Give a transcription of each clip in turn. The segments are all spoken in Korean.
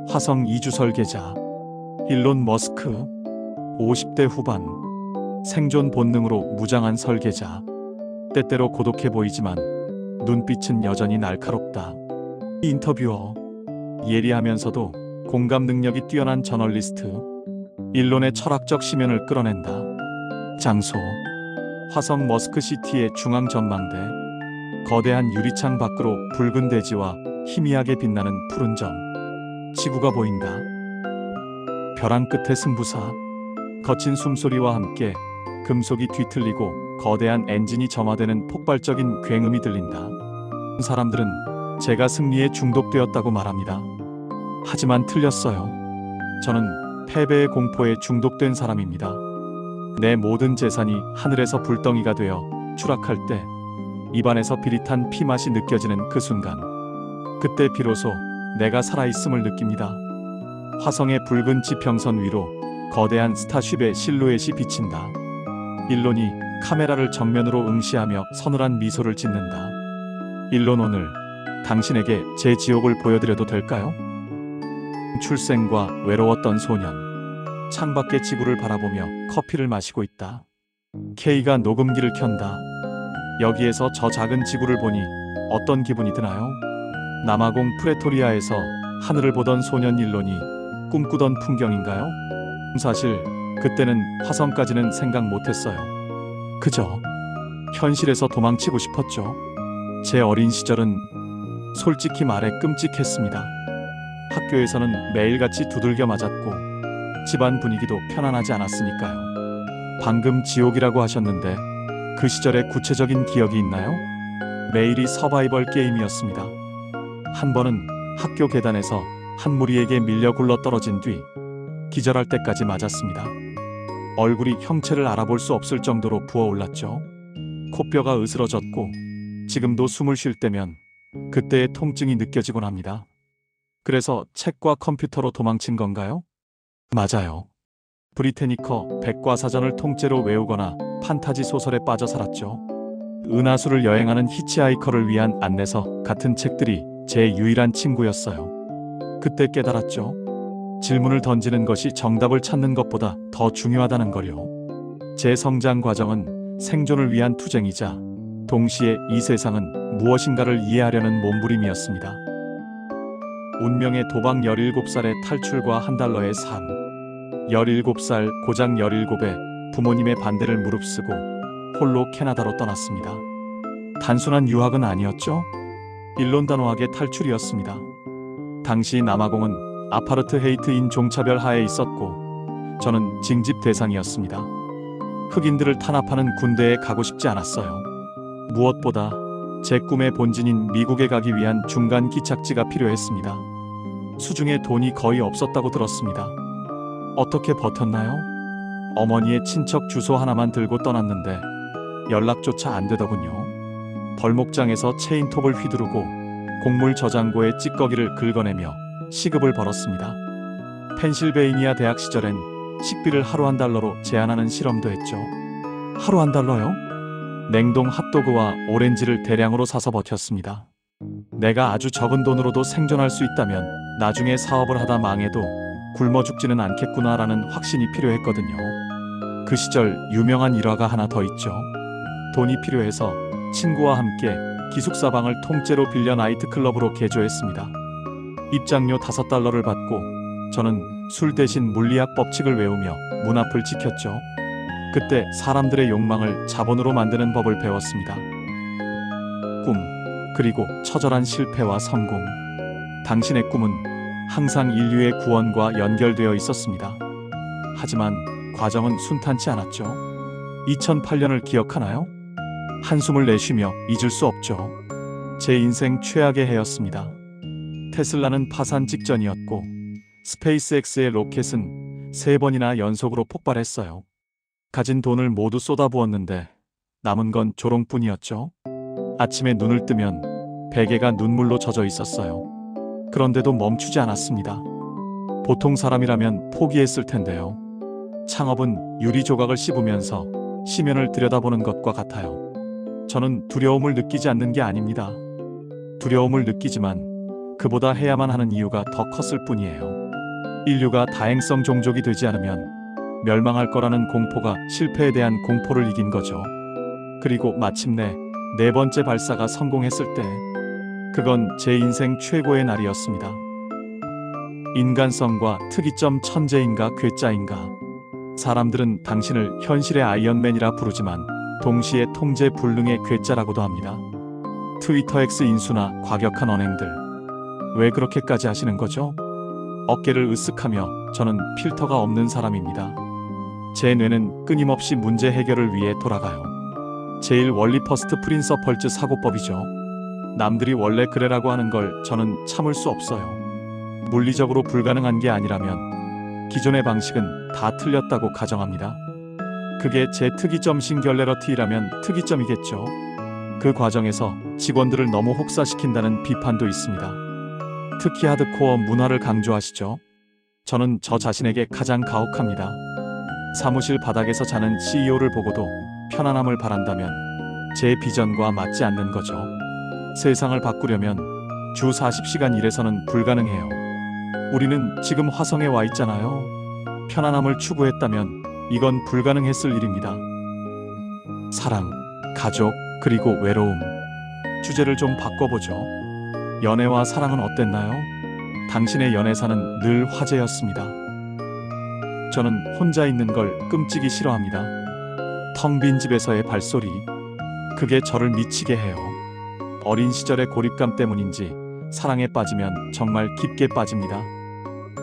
화성 이주 설계자 일론 머스크. 50대 후반. 생존 본능으로 무장한 설계자. 때때로 고독해 보이지만 눈빛은 여전히 날카롭다. 인터뷰어. 예리하면서도 공감 능력이 뛰어난 저널리스트. 일론의 철학적 심연을 끌어낸다. 장소. 화성 머스크시티의 중앙 전망대. 거대한 유리창 밖으로 붉은 대지와 희미하게 빛나는 푸른 점. 지구가 보인다. 벼랑 끝의 승부사. 거친 숨소리와 함께 금속이 뒤틀리고 거대한 엔진이 점화되는 폭발적인 굉음이 들린다. 사람들은 제가 승리에 중독되었다고 말합니다. 하지만 틀렸어요. 저는 패배의 공포에 중독된 사람입니다. 내 모든 재산이 하늘에서 불덩이가 되어 추락할 때 입안에서 비릿한 피맛이 느껴지는 그 순간, 그때 비로소 내가 살아있음을 느낍니다. 화성의 붉은 지평선 위로 거대한 스타쉽의 실루엣이 비친다. 일론이 카메라를 정면으로 응시하며 서늘한 미소를 짓는다. 일론, 오늘 당신에게 제 지옥을 보여드려도 될까요? 출생과 외로웠던 소년. 창밖의 지구를 바라보며 커피를 마시고 있다. K가 녹음기를 켠다. 여기에서 저 작은 지구를 보니 어떤 기분이 드나요? 남아공 프레토리아에서 하늘을 보던 소년 일론이 꿈꾸던 풍경인가요? 사실 그때는 화성까지는 생각 못했어요. 그저 현실에서 도망치고 싶었죠. 제 어린 시절은 솔직히 말해 끔찍했습니다. 학교에서는 매일같이 두들겨 맞았고 집안 분위기도 편안하지 않았으니까요. 방금 지옥이라고 하셨는데 그 시절의 구체적인 기억이 있나요? 매일이 서바이벌 게임이었습니다. 한 번은 학교 계단에서 한 무리에게 밀려 굴러 떨어진 뒤 기절할 때까지 맞았습니다. 얼굴이 형체를 알아볼 수 없을 정도로 부어올랐죠. 코뼈가 으스러졌고 지금도 숨을 쉴 때면 그때의 통증이 느껴지곤 합니다. 그래서 책과 컴퓨터로 도망친 건가요? 맞아요. 브리테니커 백과사전을 통째로 외우거나 판타지 소설에 빠져 살았죠. 은하수를 여행하는 히치하이커를 위한 안내서 같은 책들이 제 유일한 친구였어요. 그때 깨달았죠. 질문을 던지는 것이 정답을 찾는 것보다 더 중요하다는 걸요. 제 성장 과정은 생존을 위한 투쟁이자 동시에 이 세상은 무엇인가를 이해하려는 몸부림이었습니다. 운명의 도박. 17살의 탈출과 $1의 삶. 17살 고작 17에 부모님의 반대를 무릅쓰고 홀로 캐나다로 떠났습니다. 단순한 유학은 아니었죠. 일론단호하게 탈출이었습니다. 당시 남아공은 아파르트 헤이트인 종차별 하에 있었고 저는 징집 대상이었습니다. 흑인들을 탄압하는 군대에 가고 싶지 않았어요. 무엇보다 제 꿈의 본진인 미국에 가기 위한 중간 기착지가 필요했습니다. 수중에 돈이 거의 없었다고 들었습니다. 어떻게 버텼나요? 어머니의 친척 주소 하나만 들고 떠났는데 연락조차 안 되더군요. 벌목장에서 체인톱을 휘두르고 곡물 저장고에 찌꺼기를 긁어내며 시급을 벌었습니다. 펜실베이니아 대학 시절엔 식비를 하루 $1로 제한하는 실험도 했죠. 하루 $1요? 냉동 핫도그와 오렌지를 대량으로 사서 버텼습니다. 내가 아주 적은 돈으로도 생존할 수 있다면 나중에 사업을 하다 망해도 굶어 죽지는 않겠구나라는 확신이 필요했거든요. 그 시절 유명한 일화가 하나 더 있죠. 돈이 필요해서 친구와 함께 기숙사방을 통째로 빌려 나이트클럽으로 개조했습니다. 입장료 $5를 받고 저는 술 대신 물리학 법칙을 외우며 문 앞을 지켰죠. 그때 사람들의 욕망을 자본으로 만드는 법을 배웠습니다. 꿈, 그리고 처절한 실패와 성공. 당신의 꿈은 항상 인류의 구원과 연결되어 있었습니다. 하지만 과정은 순탄치 않았죠. 2008년을 기억하나요? 한숨을 내쉬며 잊을 수 없죠. 제 인생 최악의 해였습니다. 테슬라는 파산 직전이었고 스페이스X의 로켓은 3번이나 연속으로 폭발했어요. 가진 돈을 모두 쏟아부었는데 남은 건 조롱뿐이었죠. 아침에 눈을 뜨면 베개가 눈물로 젖어 있었어요. 그런데도 멈추지 않았습니다. 보통 사람이라면 포기했을 텐데요. 창업은 유리 조각을 씹으면서 시면을 들여다보는 것과 같아요. 저는 두려움을 느끼지 않는 게 아닙니다. 두려움을 느끼지만 그보다 해야만 하는 이유가 더 컸을 뿐이에요. 인류가 다행성 종족이 되지 않으면 멸망할 거라는 공포가 실패에 대한 공포를 이긴 거죠. 그리고 마침내 네 번째 발사가 성공했을 때 그건 제 인생 최고의 날이었습니다. 인간성과 특이점 천재인가 괴짜인가. 사람들은 당신을 현실의 아이언맨이라 부르지만 동시에 통제불능의 괴짜라고도 합니다. 트위터 X 인수나 과격한 언행들. 왜 그렇게까지 하시는 거죠? 어깨를 으쓱하며 저는 필터가 없는 사람입니다. 제 뇌는 끊임없이 문제 해결을 위해 돌아가요. 제일 원리 퍼스트 프린서펄즈 사고법이죠. 남들이 원래 그래라고 하는 걸 저는 참을 수 없어요. 물리적으로 불가능한 게 아니라면 기존의 방식은 다 틀렸다고 가정합니다. 그게 제 특이점 싱귤레러티라면 특이점이겠죠. 그 과정에서 직원들을 너무 혹사시킨다는 비판도 있습니다. 특히 하드코어 문화를 강조하시죠. 저는 저 자신에게 가장 가혹합니다. 사무실 바닥에서 자는 CEO를 보고도 편안함을 바란다면 제 비전과 맞지 않는 거죠. 세상을 바꾸려면 주 40시간 일해서는 불가능해요. 우리는 지금 화성에 와 있잖아요. 편안함을 추구했다면 이건 불가능했을 일입니다. 사랑, 가족, 그리고 외로움. 주제를 좀 바꿔보죠. 연애와 사랑은 어땠나요? 당신의 연애사는 늘 화제였습니다. 저는 혼자 있는 걸 끔찍이 싫어합니다. 텅 빈 집에서의 발소리. 그게 저를 미치게 해요. 어린 시절의 고립감 때문인지 사랑에 빠지면 정말 깊게 빠집니다.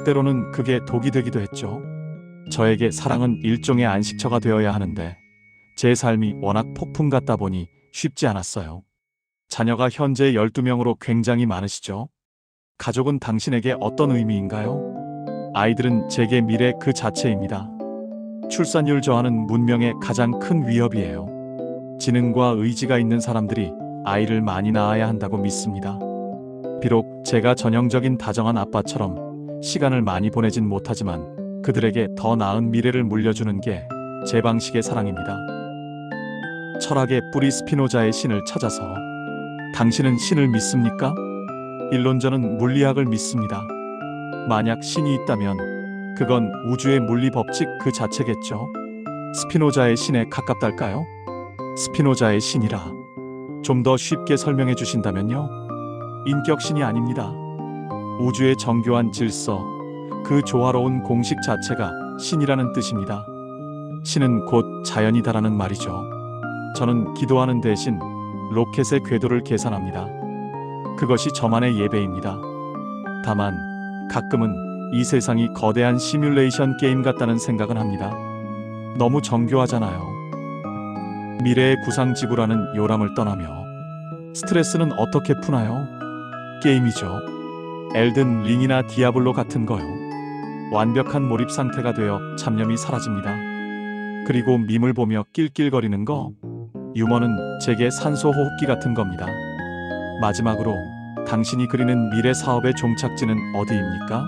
때로는 그게 독이 되기도 했죠. 저에게 사랑은 일종의 안식처가 되어야 하는데 제 삶이 워낙 폭풍 같다 보니 쉽지 않았어요. 자녀가 현재 12명으로 굉장히 많으시죠? 가족은 당신에게 어떤 의미인가요? 아이들은 제게 미래 그 자체입니다. 출산율 저하는 문명의 가장 큰 위협이에요. 지능과 의지가 있는 사람들이 아이를 많이 낳아야 한다고 믿습니다. 비록 제가 전형적인 다정한 아빠처럼 시간을 많이 보내진 못하지만 그들에게 더 나은 미래를 물려주는 게 제 방식의 사랑입니다. 철학의 뿌리 스피노자의 신을 찾아서. 당신은 신을 믿습니까? 일론저는 물리학을 믿습니다. 만약 신이 있다면 그건 우주의 물리 법칙 그 자체겠죠. 스피노자의 신에 가깝달까요? 스피노자의 신이라 좀 더 쉽게 설명해 주신다면요? 인격신이 아닙니다. 우주의 정교한 질서, 그 조화로운 공식 자체가 신이라는 뜻입니다. 신은 곧 자연이다라는 말이죠. 저는 기도하는 대신 로켓의 궤도를 계산합니다. 그것이 저만의 예배입니다. 다만 가끔은 이 세상이 거대한 시뮬레이션 게임 같다는 생각은 합니다. 너무 정교하잖아요. 미래의 구상지구라는 요람을 떠나며 스트레스는 어떻게 푸나요? 게임이죠. 엘든 링이나 디아블로 같은 거요. 완벽한 몰입 상태가 되어 잡념이 사라집니다. 그리고 밈을 보며 낄낄거리는 거. 유머는 제게 산소 호흡기 같은 겁니다. 마지막으로 당신이 그리는 미래 사업의 종착지는 어디입니까?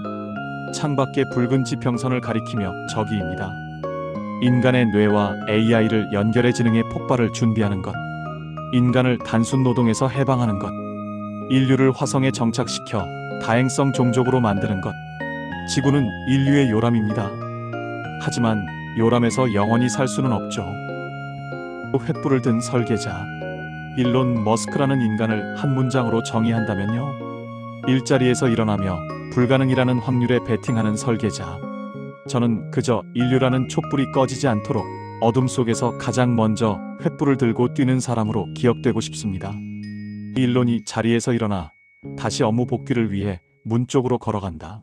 창밖의 붉은 지평선을 가리키며 저기입니다. 인간의 뇌와 AI를 연결해 지능의 폭발을 준비하는 것. 인간을 단순 노동에서 해방하는 것. 인류를 화성에 정착시켜 다행성 종족으로 만드는 것. 지구는 인류의 요람입니다. 하지만 요람에서 영원히 살 수는 없죠. 횃불을 든 설계자. 일론 머스크라는 인간을 한 문장으로 정의한다면요. 일자리에서 일어나며 불가능이라는 확률에 베팅하는 설계자. 저는 그저 인류라는 촛불이 꺼지지 않도록 어둠 속에서 가장 먼저 횃불을 들고 뛰는 사람으로 기억되고 싶습니다. 일론이 자리에서 일어나 다시 업무 복귀를 위해 문 쪽으로 걸어간다.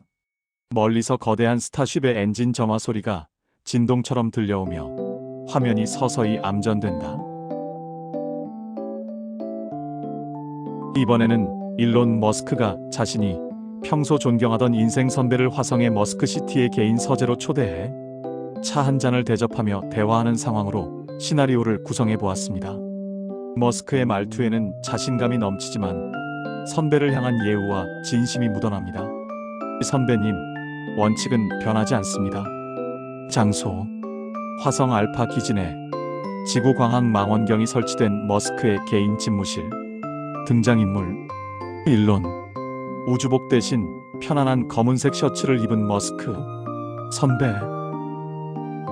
멀리서 거대한 스타쉽의 엔진 점화 소리가 진동처럼 들려오며 화면이 서서히 암전된다. 이번에는 일론 머스크가 자신이 평소 존경하던 인생 선배를 화성의 머스크시티의 개인 서재로 초대해 차 한 잔을 대접하며 대화하는 상황으로 시나리오를 구성해 보았습니다. 머스크의 말투에는 자신감이 넘치지만 선배를 향한 예우와 진심이 묻어납니다. 선배님, 원칙은 변하지 않습니다. 장소, 화성 알파 기지 내 지구 광학 망원경이 설치된 머스크의 개인 집무실. 등장인물, 일론. 우주복 대신 편안한 검은색 셔츠를 입은 머스크. 선배.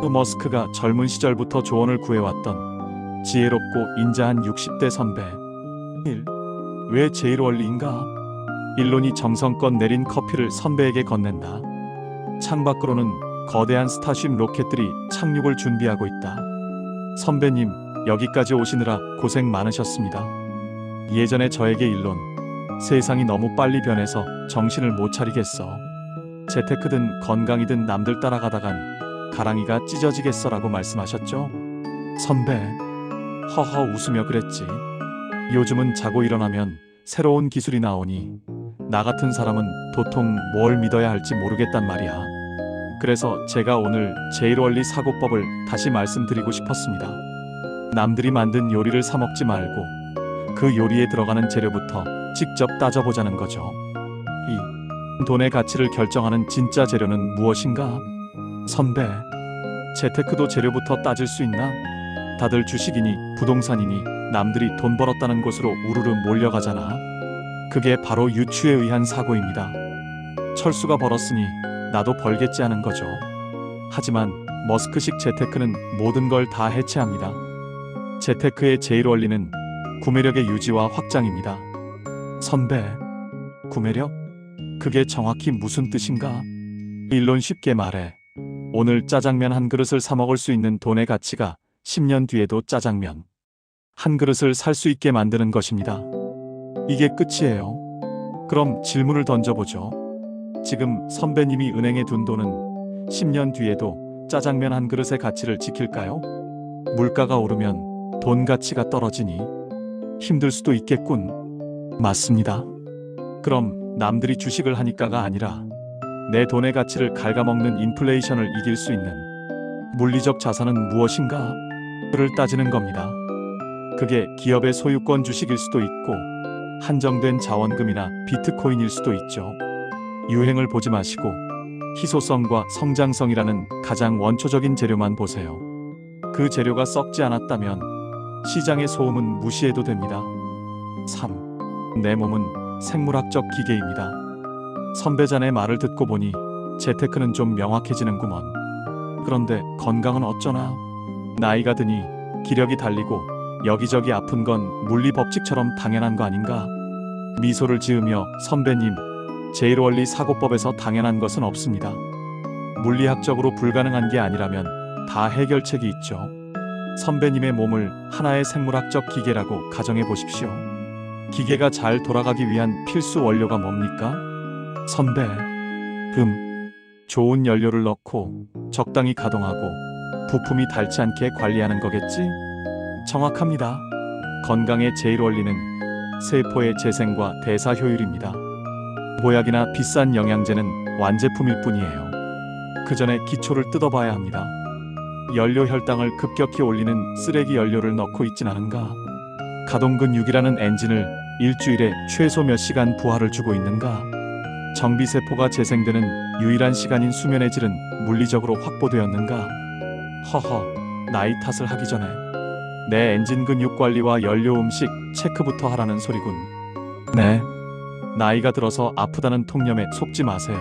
그 머스크가 젊은 시절부터 조언을 구해왔던 지혜롭고 인자한 60대 선배. 왜 제일 원리인가? 일론이 정성껏 내린 커피를 선배에게 건넨다. 창밖으로는 거대한 스타쉽 로켓들이 착륙을 준비하고 있다. 선배님, 여기까지 오시느라 고생 많으셨습니다. 예전에 저에게 일론, 세상이 너무 빨리 변해서 정신을 못 차리겠어. 재테크든 건강이든 남들 따라가다간 가랑이가 찢어지겠어라고 말씀하셨죠? 선배, 허허 웃으며 그랬지. 요즘은 자고 일어나면 새로운 기술이 나오니 나 같은 사람은 도통 뭘 믿어야 할지 모르겠단 말이야. 그래서 제가 오늘 제일원리 사고법을 다시 말씀드리고 싶었습니다. 남들이 만든 요리를 사 먹지 말고 그 요리에 들어가는 재료부터 직접 따져보자는 거죠. 이 돈의 가치를 결정하는 진짜 재료는 무엇인가? 선배, 재테크도 재료부터 따질 수 있나? 다들 주식이니 부동산이니 남들이 돈 벌었다는 곳으로 우르르 몰려가잖아. 그게 바로 유추에 의한 사고입니다. 철수가 벌었으니 나도 벌겠지 하는 거죠. 하지만 머스크식 재테크는 모든 걸 다 해체합니다. 재테크의 제일 원리는 구매력의 유지와 확장입니다. 선배, 구매력? 그게 정확히 무슨 뜻인가? 일론 쉽게 말해. 오늘 짜장면 한 그릇을 사 먹을 수 있는 돈의 가치가 10년 뒤에도 짜장면 한 그릇을 살 수 있게 만드는 것입니다. 이게 끝이에요. 그럼 질문을 던져보죠. 지금 선배님이 은행에 둔 돈은 10년 뒤에도 짜장면 한 그릇의 가치를 지킬까요? 물가가 오르면 돈 가치가 떨어지니 힘들 수도 있겠군. 맞습니다. 그럼 남들이 주식을 하니까가 아니라 내 돈의 가치를 갉아먹는 인플레이션을 이길 수 있는 물리적 자산은 무엇인가? 를 따지는 겁니다. 그게 기업의 소유권 주식일 수도 있고 한정된 자원금이나 비트코인일 수도 있죠. 유행을 보지 마시고 희소성과 성장성이라는 가장 원초적인 재료만 보세요. 그 재료가 썩지 않았다면 시장의 소음은 무시해도 됩니다. 3. 내 몸은 생물학적 기계입니다. 선배자네 말을 듣고 보니 재테크는 좀 명확해지는구먼. 그런데 건강은 어쩌나? 나이가 드니 기력이 달리고 여기저기 아픈 건 물리 법칙처럼 당연한 거 아닌가? 미소를 지으며 선배님, 제일원리 사고법에서 당연한 것은 없습니다. 물리학적으로 불가능한 게 아니라면 다 해결책이 있죠. 선배님의 몸을 하나의 생물학적 기계라고 가정해 보십시오. 기계가 잘 돌아가기 위한 필수 원료가 뭡니까? 선배, 좋은 연료를 넣고 적당히 가동하고 부품이 닳지 않게 관리하는 거겠지? 정확합니다. 건강의 제일 원리는 세포의 재생과 대사 효율입니다. 보약이나 비싼 영양제는 완제품일 뿐이에요. 그 전에 기초를 뜯어봐야 합니다. 연료 혈당을 급격히 올리는 쓰레기 연료를 넣고 있진 않은가? 가동근육이라는 엔진을 일주일에 최소 몇 시간 부하를 주고 있는가? 정비세포가 재생되는 유일한 시간인 수면의 질은 물리적으로 확보되었는가? 허허, 나이 탓을 하기 전에 내 엔진 근육 관리와 연료 음식 체크부터 하라는 소리군. 네, 나이가 들어서 아프다는 통념에 속지 마세요.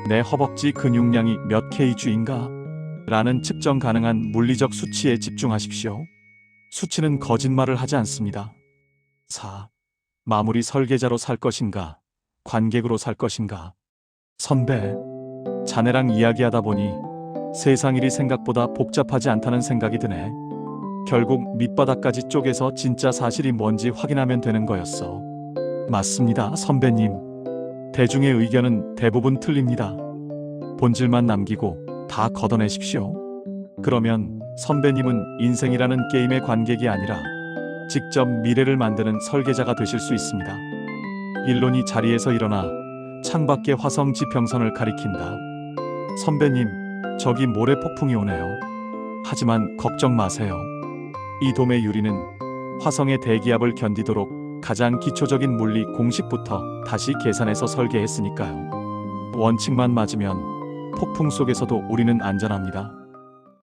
내 허벅지 근육량이 몇 kg인가? 라는 측정 가능한 물리적 수치에 집중하십시오. 수치는 거짓말을 하지 않습니다. 4. 마무리 설계자로 살 것인가? 관객으로 살 것인가? 선배, 자네랑 이야기하다 보니 세상 일이 생각보다 복잡하지 않다는 생각이 드네. 결국 밑바닥까지 쪼개서 진짜 사실이 뭔지 확인하면 되는 거였어. 맞습니다, 선배님. 대중의 의견은 대부분 틀립니다. 본질만 남기고 다 걷어내십시오. 그러면 선배님은 인생이라는 게임의 관객이 아니라 직접 미래를 만드는 설계자가 되실 수 있습니다. 일론이 자리에서 일어나 창밖의 화성 지평선을 가리킨다. 선배님, 저기 모래 폭풍이 오네요. 하지만 걱정 마세요. 이 돔의 유리는 화성의 대기압을 견디도록 가장 기초적인 물리 공식부터 다시 계산해서 설계했으니까요. 원칙만 맞으면 폭풍 속에서도 우리는 안전합니다.